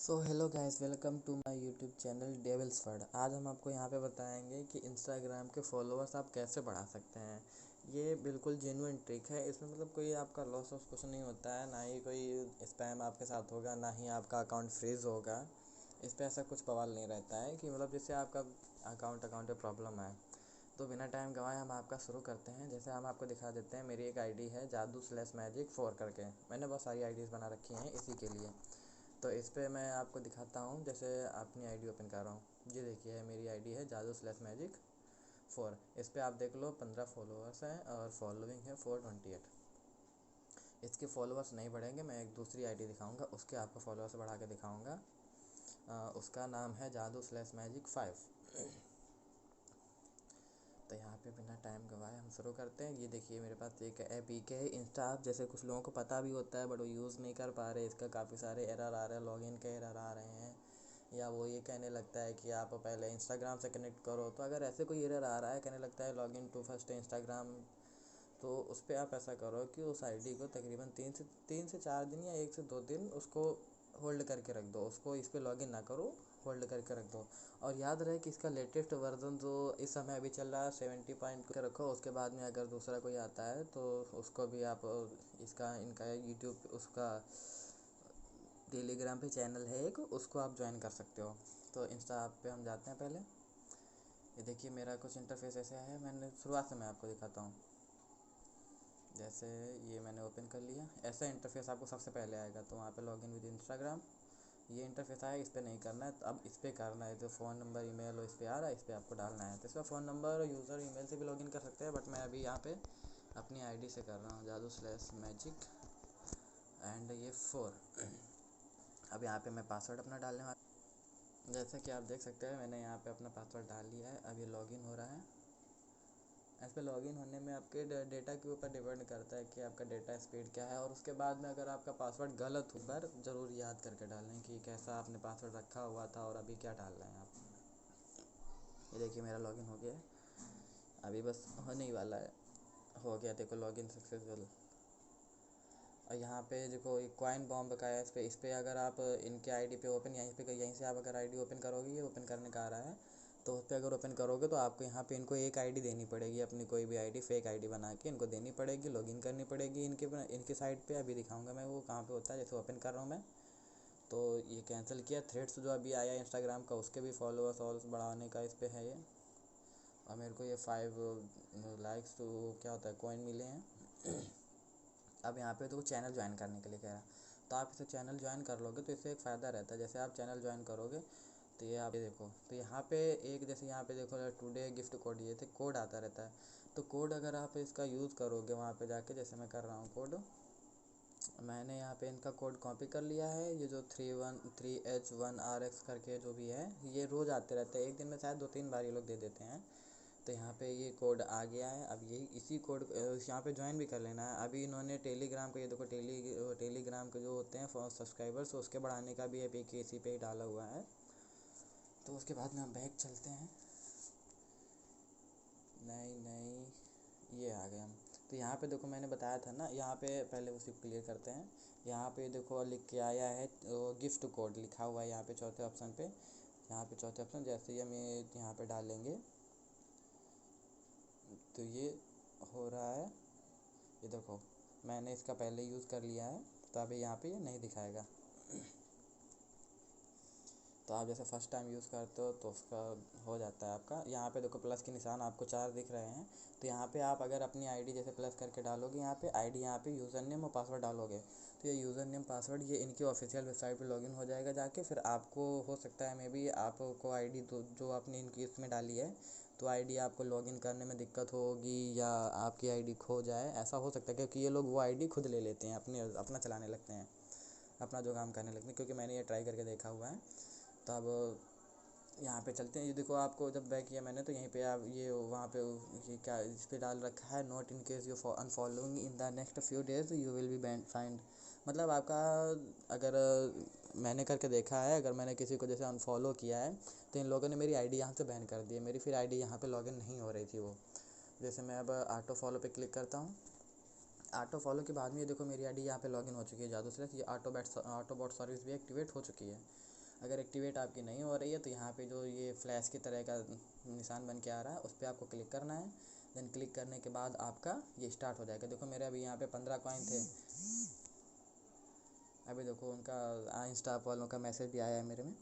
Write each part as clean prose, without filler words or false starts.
So hello guys, welcome to my YouTube channel Devil's Word. आज हम आपको यहाँ पे बताएंगे कि इंस्टाग्राम के फॉलोअर्स आप कैसे बढ़ा सकते हैं। ये बिल्कुल जेन्युइन ट्रिक है। इसमें मतलब कोई आपका लॉस ऑफ कुछ नहीं होता है, ना ही कोई स्पैम आपके साथ होगा, ना ही आपका अकाउंट फ्रीज होगा। इस पर ऐसा कुछ बवाल नहीं रहता है कि मतलब जिससे आपका अकाउंट पे प्रॉब्लम आए। तो बिना टाइम गंवाए हम आपका शुरू करते हैं। जैसे हम आपको दिखा देते हैं, मेरी एक आईडी है जादू/मैजिक 4 करके। मैंने बहुत सारी आईडीज़ बना रखी हैं इसी के लिए। तो इस पे मैं आपको दिखाता हूँ। जैसे अपनी आईडी ओपन कर रहा हूँ, ये देखिए मेरी आईडी है जादू/मैजिक 4। इस पे आप देख लो 15 फॉलोअर्स हैं और फॉलोइंग है 428। इसके फॉलोअर्स नहीं बढ़ेंगे, मैं एक दूसरी आईडी दिखाऊंगा, उसके आपको फॉलोअर्स बढ़ा के दिखाऊंगा। उसका नाम है जादू/मैजिक 5। तो यहाँ पे बिना टाइम गवाए हम शुरू करते हैं। ये देखिए मेरे पास एक ऐप ही के है इंस्टा ऐप। जैसे कुछ लोगों को पता भी होता है बट वो यूज़ नहीं कर पा रहे, इसका काफ़ी सारे एरर आ रहे हैं, लॉगिन के एरर आ रहे हैं, या वो ये कहने लगता है कि आप पहले इंस्टाग्राम से कनेक्ट करो। तो अगर ऐसे कोई एरर आ रहा है, कहने लगता है लॉगिन टू फर्स्ट इंस्टाग्राम, तो उस पर आप ऐसा करो कि उस आईडी को तकरीबन 3 से 4 दिन या 1 से 2 दिन उसको होल्ड करके रख दो। उसको इस पर लॉगिन ना करो, होल्ड करके रख दो। और याद रहे कि इसका लेटेस्ट वर्जन जो इस समय अभी चल रहा है 70 पॉइंट का रखो। उसके बाद में अगर दूसरा कोई आता है तो उसको भी आप इनका यूट्यूब, उसका टेलीग्राम पे चैनल है एक, उसको आप ज्वाइन कर सकते हो। तो इंस्टा ऐप पे हम जाते हैं पहले। ये देखिए मेरा कुछ इंटरफेस ऐसे है। मैंने शुरुआत से मैं आपको दिखाता हूँ। जैसे ये मैंने ओपन कर लिया, ऐसा इंटरफेस आपको सबसे पहले आएगा। तो वहाँ पे लॉगिन विद इंस्टाग्राम, ये इंटरफेस आया। इस पर नहीं करना है, तो अब इस पर करना है। जो फ़ोन नंबर ईमेल हो इस पर आ रहा है, इस पर आपको डालना है। तो इसका फ़ोन नंबर और यूज़र ईमेल से भी लॉगिन कर सकते हैं, बट मैं अभी यहाँ पे अपनी आईडी से कर रहा हूँ, जादू/मैजिक एंड ये 4। अब यहाँ पे मैं पासवर्ड अपना डालने वाला। जैसा कि आप देख सकते हैं मैंने यहाँ पे अपना पासवर्ड डाल लिया है। अब ये लॉगिन हो रहा है। इस पर लॉगिन होने में आपके डेटा के ऊपर डिपेंड करता है कि आपका डेटा स्पीड क्या है। और उसके बाद में अगर आपका पासवर्ड गलत हो, बार ज़रूर याद करके डालें कि कैसा आपने पासवर्ड रखा हुआ था और अभी क्या डाल रहे हैं आप। ये देखिए मेरा लॉगिन हो गया है, अभी बस होने ही वाला है। हो गया, देखो लॉगिन सक्सेसफुल। और यहाँ पे देखो एक कॉइन बॉम्ब का है। इस पे अगर आप इनके आईडी पे ओपन, यहीं से आप अगर आईडी ओपन करोगे, ये ओपन करने का आ रहा है, तो उस पर अगर ओपन करोगे तो आपको यहाँ पे इनको एक आईडी देनी पड़ेगी। अपनी कोई भी आईडी, फेक आईडी बना के इनको देनी पड़ेगी, लॉगिन करनी पड़ेगी इनके साइट पे। अभी दिखाऊंगा मैं वो कहाँ पे होता है। जैसे ओपन कर रहा हूँ मैं, तो ये कैंसिल किया। थ्रेड्स जो अभी आया इंस्टाग्राम का, उसके भी फॉलोअर्स और बढ़ाने का इस पर है ये। और मेरे को ये 5 लाइक्स तो क्या होता है, कॉइन मिले हैं। अब यहाँ पे तो चैनल ज्वाइन करने के लिए कह रहा है, तो आप इसे चैनल ज्वाइन कर लोगे तो इससे एक फ़ायदा रहता है। जैसे आप चैनल ज्वाइन करोगे तो ये आप ये देखो, तो यहाँ पे एक, जैसे यहाँ पे देखो टुडे गिफ्ट कोड, ये थे कोड आता रहता है। तो कोड अगर आप इसका यूज़ करोगे वहाँ पे जाके, जैसे मैं कर रहा हूँ कोड, मैंने यहाँ पे इनका कोड कॉपी कर लिया है। ये जो 313H1RX करके जो भी है, ये रोज़ आते रहते हैं। एक दिन में शायद 2-3 बार ये लोग दे देते हैं। तो यहाँ पे ये कोड आ गया है। अब यही इसी कोड यहाँ पे ज्वाइन भी कर लेना है। अभी इन्होंने टेलीग्राम का, ये देखो टेलीग्राम के जो होते हैं सब्सक्राइबर्स, उसके बढ़ाने का भी अभी इसी पे ही डाला हुआ है। तो उसके बाद में हम बैक चलते हैं। नहीं, ये आ गए हम। तो यहाँ पे देखो मैंने बताया था ना, यहाँ पे पहले उसी को क्लियर करते हैं। यहाँ पे देखो लिख के आया है, गिफ्ट कोड लिखा हुआ है यहाँ पे चौथे ऑप्शन पे। यहाँ पे चौथे ऑप्शन जैसे ही हम ये यहाँ पे डालेंगे तो ये हो रहा है। ये देखो मैंने इसका पहले यूज़ कर लिया है, तो अभी यहाँ पे ये नहीं दिखाएगा। तो आप जैसे फ़र्स्ट टाइम यूज़ करते हो तो उसका हो जाता है आपका। यहाँ पे देखो प्लस के निशान आपको 4 दिख रहे हैं। तो यहाँ पे आप अगर अपनी आईडी जैसे प्लस करके डालोगे, यहाँ पे आईडी, यहाँ पे यूज़र नेम और पासवर्ड डालोगे, तो ये यूज़र नेम पासवर्ड ये इनकी ऑफिशियल वेबसाइट पे लॉगिन हो जाएगा जाके। फिर आपको हो सकता है मे बी आपको आईडी जो आपने इनकी इसमें डाली है, तो आईडी आपको लॉगिन करने में दिक्कत होगी या आपकी आईडी खो जाए, ऐसा हो सकता है। क्योंकि ये लोग वो आईडी खुद ले लेते हैं, अपना चलाने लगते हैं, अपना जो काम करने लगते हैं। क्योंकि मैंने ये ट्राई करके देखा हुआ है। तो अब यहाँ पे चलते हैं। ये देखो आपको जब बैक किया मैंने, तो यहीं पे आप ये वहाँ पे ये क्या इस पे डाल रखा है, note in case you unfollowing in the next few days you will be band find. मतलब आपका, अगर मैंने करके देखा है, अगर मैंने किसी को जैसे अनफॉलो किया है तो इन लोगों ने मेरी आईडी यहाँ से बैन कर दी है। मेरी फिर आईडी यहाँ पे लॉगिन नहीं हो रही थी वो। जैसे मैं अब ऑटो फॉलो पे क्लिक करता हूँ। ऑटो फॉलो के बाद में ये देखो मेरी आईडी यहाँ पे लॉगिन हो चुकी है जादू से। ये ऑटो बॉट सर्विस भी एक्टिवेट हो चुकी है। अगर एक्टिवेट आपकी नहीं हो रही है तो यहाँ पे जो ये फ्लैश की तरह का निशान बन के आ रहा है उस पर आपको क्लिक करना है। देन क्लिक करने के बाद आपका ये स्टार्ट हो जाएगा। देखो मेरे अभी यहाँ पे 15 कॉइन थे, अभी देखो उनका इंस्टा वालों का मैसेज भी आया है मेरे में।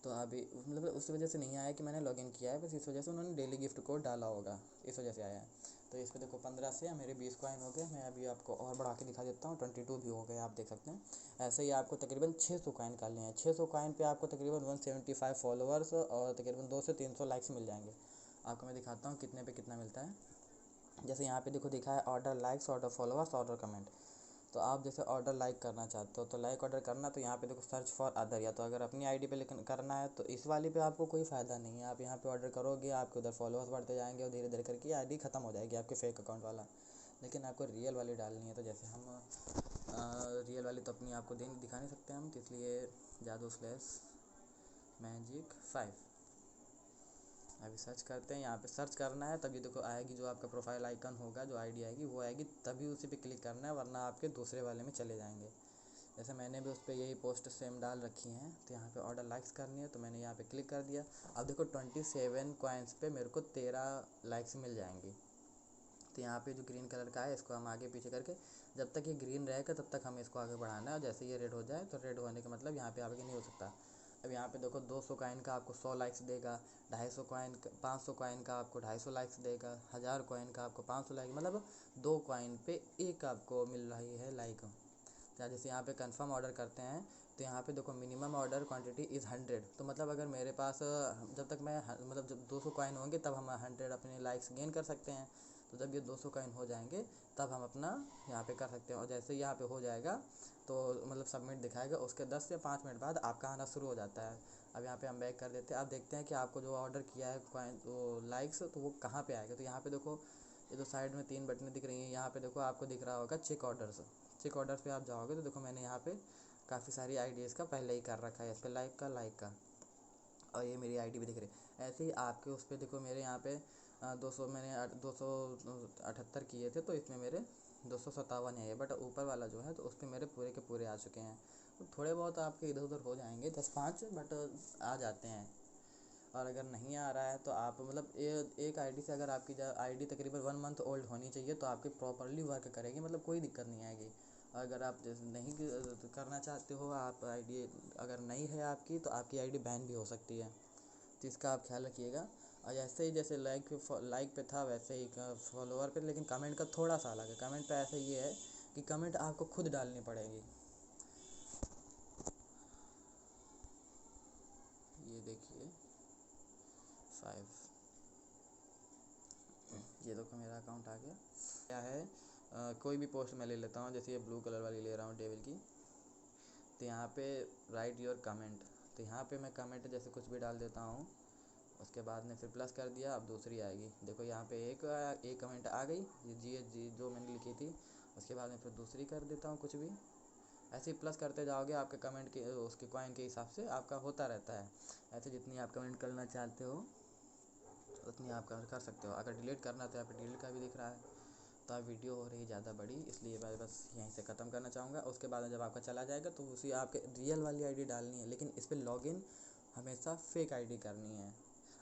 तो अभी मतलब उस वजह से नहीं आया कि मैंने लॉगिन किया है, बस इस वजह से उन्होंने डेली गिफ्ट कोड डाला होगा, इस वजह से आया है। तो इस पर देखो 15 से मेरे 20 कॉइन हो गए। मैं अभी आपको और बढ़ा के दिखा देता हूँ, 22 भी हो गए, आप देख सकते हैं। ऐसे ही आपको तकरीबन 600 कॉइन निकालने हैं। 600 कॉइन पे आपको तकरीबन 175 फॉलोअर्स और तकरीबन 200 से 300 लाइक्स मिल जाएंगे। आपको मैं दिखाता हूँ कितने पे कितना मिलता है। जैसे यहाँ पे देखो दिखा है order likes, order followers, order comment. तो आप जैसे ऑर्डर लाइक करना चाहते हो तो लाइक ऑर्डर करना, तो यहाँ पे देखो सर्च फॉर अदर, या तो अगर अपनी आईडी पे लेकिन करना है तो इस वाली पे आपको कोई फ़ायदा नहीं है। आप यहाँ पे ऑर्डर करोगे, आपके उधर फॉलोअर्स बढ़ते जाएंगे और धीरे धीरे करके आईडी ख़त्म हो जाएगी आपके फेक अकाउंट वाला। लेकिन आपको रियल वाली डालनी है। तो जैसे हम रियल वाली तो अपनी आपको दिखा नहीं सकते हम, तो इसलिए जादू स्लैश मैजिक 5 अभी सर्च करते हैं। यहाँ पे सर्च करना है, तभी देखो आएगी जो आपका प्रोफाइल आइकन होगा, जो आईडी आएगी वो आएगी, तभी उसी पे क्लिक करना है, वरना आपके दूसरे वाले में चले जाएंगे। जैसे मैंने भी उस पर यही पोस्ट सेम डाल रखी हैं। तो यहाँ पे ऑर्डर लाइक्स करनी है, तो मैंने यहाँ पे क्लिक कर दिया। अब देखो 27 कॉइन्स पे मेरे को 13 लाइक्स मिल जाएंगी। तो यहाँ पे जो ग्रीन कलर का है इसको हम आगे पीछे करके, जब तक ये ग्रीन रहेगा तब तक हमें इसको आगे बढ़ाना है। और जैसे ये रेड हो जाए तो रेड होने का मतलब यहाँ पे आगे नहीं हो सकता। अब यहाँ पे देखो 200 कॉइन का आपको 100 लाइक्स देगा, 250 कॉइन 500 कॉइन का आपको 250 लाइक्स देगा, 1000 कॉइन का आपको 500 लाइक, मतलब 2 कॉइन पे एक आपको मिल रही है लाइक। जैसे यहाँ पे कंफर्म ऑर्डर करते हैं तो यहाँ पे देखो मिनिमम ऑर्डर क्वांटिटी इज़ 100। तो मतलब अगर मेरे पास जब तक मैं मतलब जब 200 कॉइन होंगे तब हम 100 अपने लाइक्स गेन कर सकते हैं। तो जब ये 200 कॉइन हो जाएंगे तब हम अपना यहाँ पे कर सकते हैं। और जैसे यहाँ पे हो जाएगा तो मतलब सबमिट दिखाएगा, उसके 10 से 5 मिनट बाद आपका आना शुरू हो जाता है। अब यहाँ पे हम बैक कर देते हैं। आप देखते हैं कि आपको जो ऑर्डर किया है कॉइन वो लाइक्स, तो वो कहाँ पे आएगा। तो यहाँ पे देखो ये जो साइड में 3 बटनें दिख रही हैं, यहाँ पे देखो आपको दिख रहा होगा चेक ऑर्डर्स। चेक ऑर्डर्स पे आप जाओगे तो देखो मैंने यहाँ पे काफ़ी सारी आईडीज़ का पहले ही कर रखा है, इस पर लाइक का, और ये मेरी आईडी भी दिख रही है। ऐसे ही आपके उस पर देखो मेरे यहाँ पे 200 मैंने 278 किए थे, तो इसमें मेरे 257 है, बट ऊपर वाला जो है तो उस पर मेरे पूरे के पूरे आ चुके हैं। तो थोड़े बहुत आपके इधर उधर हो जाएंगे 10-5, बट आ जाते हैं। और अगर नहीं आ रहा है तो आप मतलब एक आईडी से अगर आपकी आईडी तकरीबन 1 मंथ ओल्ड होनी चाहिए तो आपकी प्रॉपरली वर्क करेगी, मतलब कोई दिक्कत नहीं आएगी। अगर आप नहीं करना चाहते हो, आप आईडी अगर नहीं है आपकी, तो आपकी आईडी बैन भी हो सकती है। तो इसका आप ख्याल रखिएगा। और ऐसे ही जैसे लाइक पे था वैसे ही फॉलोअर पे, लेकिन कमेंट का थोड़ा सा अलग है। कमेंट पे ऐसा ये है कि कमेंट आपको खुद डालनी पड़ेगी। ये देखिए 5, ये देखो मेरा अकाउंट आ गया। क्या है कोई भी पोस्ट मैं ले लेता हूँ, जैसे ये ब्लू कलर वाली ले रहा हूँ डेविल की। तो यहाँ पे राइट योर कमेंट, तो यहाँ पे मैं कमेंट जैसे कुछ भी डाल देता हूँ। उसके बाद में फिर प्लस कर दिया, अब दूसरी आएगी। देखो यहाँ पे एक कमेंट आ गई, ये जी जो मैंने लिखी थी। उसके बाद में फिर दूसरी कर देता हूँ कुछ भी। ऐसे ही प्लस करते जाओगे, आपके कमेंट के उसके कॉइन के हिसाब से आपका होता रहता है। ऐसे जितनी आप कमेंट करना चाहते हो उतनी आप कर सकते हो। अगर डिलीट करना तो यहाँ पे डिलीट का भी दिख रहा है। तो अब वीडियो हो रही ज़्यादा बड़ी, इसलिए मैं बस यहीं से ख़त्म करना चाहूँगा। उसके बाद जब आपका चला जाएगा तो उसी आपके रियल वाली आईडी डालनी है, लेकिन इस पर लॉगिन हमेशा फेक आईडी करनी है।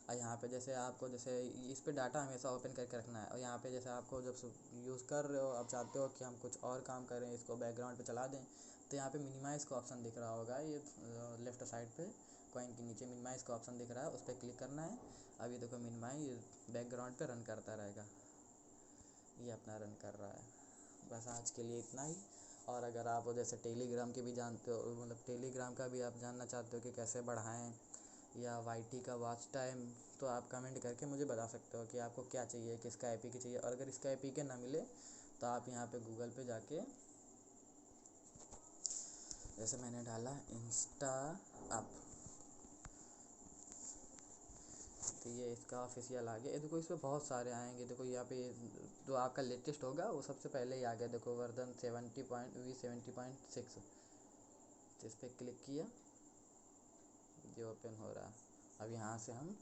और यहाँ पे जैसे आपको जैसे इस पे डाटा हमेशा ओपन करके रखना है। और यहाँ पे जैसे आपको जब यूज़ कर रहे हो, आप चाहते हो कि हम कुछ और काम करें, इसको बैकग्राउंड पे चला दें, तो यहाँ पे मिनिमाइज़ का ऑप्शन दिख रहा होगा, ये लेफ़्ट साइड पे कॉइन के नीचे मिनिमाइज़ का ऑप्शन दिख रहा है, उस पर क्लिक करना है। अभी देखो मिनिमाइज बैकग्राउंड पे रन करता रहेगा, ये अपना रन कर रहा है। बस आज के लिए इतना ही। और अगर आप जैसे टेलीग्राम के भी जानते हो, मतलब टेलीग्राम का भी आप जानना चाहते हो कि कैसे बढ़ाएं, या वाईटी का वॉच टाइम, तो आप कमेंट करके मुझे बता सकते हो कि आपको क्या चाहिए, किसका एपी की चाहिए। और अगर इसका एपी के ना मिले तो आप यहाँ पे गूगल पे जाके, जैसे मैंने डाला इंस्टा अप, तो ये इसका ऑफिशियल आ गया। ये देखो इसमें बहुत सारे आएंगे। देखो यहाँ पे जो आपका लेटेस्ट होगा वो सबसे पहले ही आ गया। देखो वर्जन 70.6, तो इस पर क्लिक किया, ये ओपन हो रहा है। अब यहाँ से हम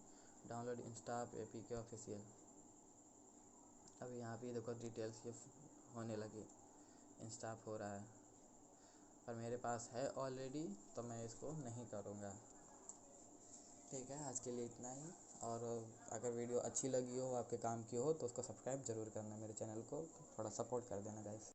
डाउनलोड इंस्टा एपी के ऑफिशियल, अब यहाँ पे देखो डिटेल्स ये होने लगी, इंस्टा हो रहा है। पर मेरे पास है ऑलरेडी, तो मैं इसको नहीं करूँगा। ठीक है, आज के लिए इतना ही। और अगर वीडियो अच्छी लगी हो, आपके काम की हो, तो उसको सब्सक्राइब ज़रूर करना मेरे चैनल को, थोड़ा सपोर्ट कर देना गाइस।